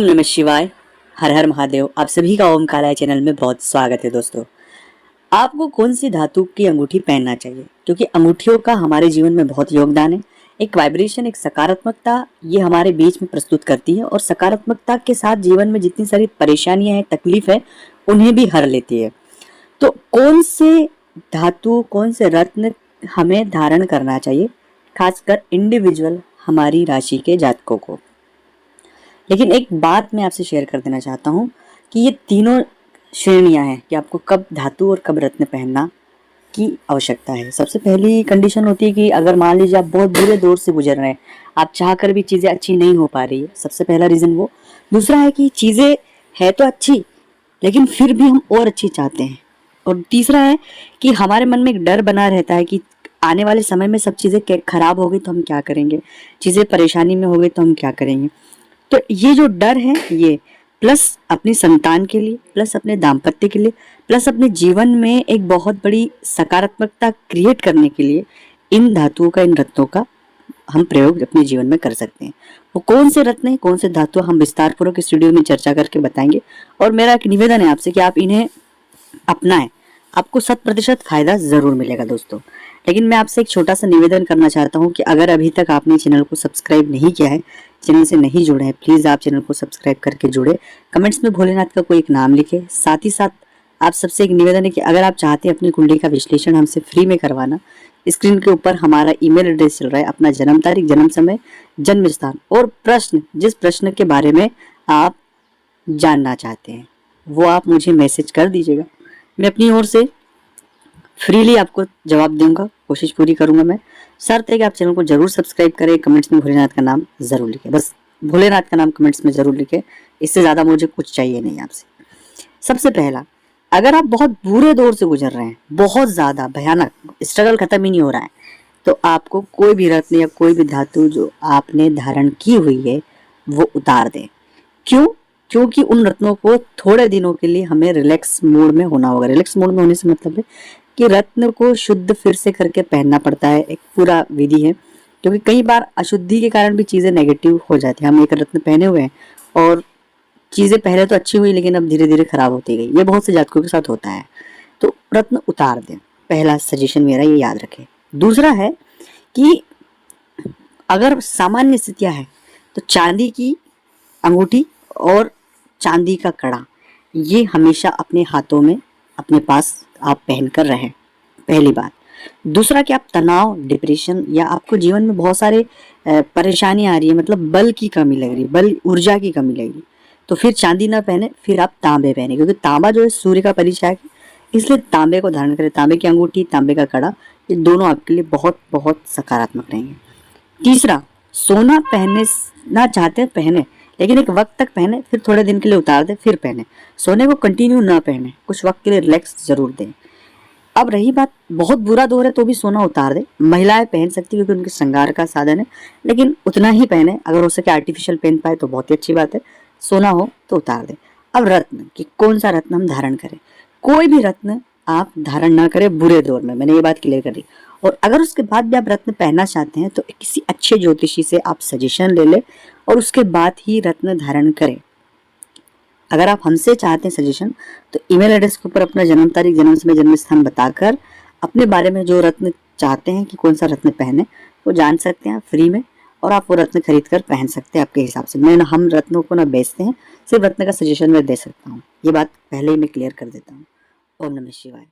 ओम नमः शिवाय। हर हर महादेव। आप सभी का ओम काला चैनल में बहुत स्वागत है। दोस्तों, आपको कौन सी धातु की अंगूठी पहनना चाहिए, क्योंकि अंगूठियों का हमारे जीवन में बहुत योगदान है। एक वाइब्रेशन, एक सकारात्मकता ये हमारे बीच में प्रस्तुत करती है और सकारात्मकता के साथ जीवन में जितनी सारी परेशानियां हैं, तकलीफ है, उन्हें भी हर लेती है। तो कौन से धातु, कौन से रत्न हमें धारण करना चाहिए, खासकर इंडिविजुअल हमारी राशि के जातकों को। लेकिन एक बात मैं आपसे शेयर कर देना चाहता हूँ कि ये तीनों श्रेणियां हैं कि आपको कब धातु और कब रत्न पहनना की आवश्यकता है। सबसे पहली कंडीशन होती है कि अगर मान लीजिए आप बहुत बुरे दौर से गुजर रहे हैं, आप चाह कर भी चीज़ें अच्छी नहीं हो पा रही है, सबसे पहला रीज़न वो। दूसरा है कि चीज़ें है तो अच्छी, लेकिन फिर भी हम और अच्छी चाहते हैं। और तीसरा है कि हमारे मन में एक डर बना रहता है कि आने वाले समय में सब चीज़ें खराब हो गई तो हम क्या करेंगे, चीज़ें परेशानी में हो गई तो हम क्या करेंगे। तो ये जो डर है, ये प्लस अपनी संतान के लिए, प्लस अपने दाम्पत्य के लिए, प्लस अपने जीवन में एक बहुत बड़ी सकारात्मकता क्रिएट करने के लिए इन धातुओं का, इन रत्नों का हम प्रयोग अपने जीवन में कर सकते हैं। वो कौन से रत्न हैं, कौन से धातु, हम विस्तार पूर्वक इस वीडियो में चर्चा करके बताएंगे। और मेरा एक निवेदन है आपसे कि आप इन्हें अपनाएं, आपको 100% फायदा जरूर मिलेगा दोस्तों। लेकिन मैं आपसे एक छोटा सा निवेदन करना चाहता हूं कि अगर अभी तक आपने चैनल को सब्सक्राइब नहीं किया है, चैनल से नहीं जुड़े हैं, प्लीज़ आप चैनल को सब्सक्राइब करके जुड़े। कमेंट्स में भोलेनाथ का कोई एक नाम लिखे। साथ ही साथ आप सबसे एक निवेदन है कि अगर आप चाहते हैं अपनी कुंडली का विश्लेषण हमसे फ्री में करवाना, स्क्रीन के ऊपर हमारा ईमेल एड्रेस चल रहा है। अपना जन्म तारीख, जन्म समय, जन्म स्थान और प्रश्न, जिस प्रश्न के बारे में आप जानना चाहते हैं, वो आप मुझे मैसेज कर दीजिएगा। मैं अपनी ओर से फ्रीली आपको जवाब दूंगा, कोशिश पूरी करूंगा मैं। शर्त है कि आप चैनल को जरूर सब्सक्राइब करें, कमेंट्स में भोलेनाथ का नाम जरूर लिखें। बस भोलेनाथ का नाम कमेंट्स में जरूर लिखें, इससे ज़्यादा मुझे कुछ चाहिए नहीं आपसे। सबसे पहला, अगर आप बहुत बुरे दौर से गुजर रहे हैं, बहुत ज़्यादा भयानक, स्ट्रगल खत्म ही नहीं हो रहा है, तो आपको कोई भी रत्न या कोई भी धातु जो आपने धारण की हुई है वो उतार दें। क्यों? क्योंकि उन रत्नों को थोड़े दिनों के लिए हमें रिलैक्स मोड में होना होगा। रिलैक्स मोड में होने से मतलब है कि रत्न को शुद्ध फिर से करके पहनना पड़ता है, एक पूरा विधि है। क्योंकि कई बार अशुद्धि के कारण भी चीज़ें नेगेटिव हो जाती हैं। हम एक रत्न पहने हुए हैं और चीज़ें पहले तो अच्छी हुई, लेकिन अब धीरे धीरे खराब होती गई। ये बहुत से जातकों के साथ होता है। तो रत्न उतार दें, पहला सजेशन मेरा, ये याद रखें। दूसरा है कि अगर सामान्य स्थितियाँ हैं तो चांदी की अंगूठी और चांदी का कड़ा ये हमेशा अपने हाथों में, अपने पास आप पहन कर रहें, पहली बात। दूसरा कि आप तनाव, डिप्रेशन या आपको जीवन में बहुत सारे परेशानियां आ रही है, मतलब बल की कमी लग रही है, बल, ऊर्जा की कमी लग रही है, तो फिर चांदी ना पहने, फिर आप तांबे पहने। क्योंकि तांबा जो है सूर्य का परिचायक है, इसलिए तांबे को धारण करें। तांबे की अंगूठी, तांबे का कड़ा, ये दोनों आपके लिए बहुत बहुत सकारात्मक रहेंगे। तीसरा, सोना पहनना चाहते हैं पहने, लेकिन एक वक्त तक पहने, फिर थोड़े दिन के लिए उतार दे, फिर पहने। सोने को कंटिन्यू ना पहने, कुछ वक्त के लिए रिलैक्स जरूर दें। अब रही बात, बहुत बुरा दौर है तो भी सोना उतार दे। महिलाएं पहन सकती है क्योंकि उनके श्रृंगार का साधन है, लेकिन उतना ही पहने। अगर हो सके आर्टिफिशियल पहन पाए तो बहुत ही अच्छी बात है, सोना हो तो उतार दे। अब रत्न, कि कौन सा रत्न हम धारण करें। कोई भी रत्न आप धारण ना करें बुरे दौर में, मैंने ये बात क्लियर कर दी। और अगर उसके बाद भी आप रत्न पहनना चाहते हैं तो किसी अच्छे ज्योतिषी से आप सजेशन ले लें और उसके बाद ही रत्न धारण करें। अगर आप हमसे चाहते हैं सजेशन, तो ईमेल एड्रेस के ऊपर अपना जन्म तारीख, जन्म समय, जन्म स्थान बताकर अपने बारे में जो रत्न चाहते हैं कि कौन सा रत्न पहने, वो जान सकते हैं फ्री में। और आप वो रत्न खरीद कर पहन सकते हैं आपके हिसाब से। हम रत्नों को ना बेचते हैं, सिर्फ रत्न का सजेशन मैं दे सकता हूँ। ये बात पहले ही मैं क्लियर कर देता हूँ। ओम नमः शिवाय।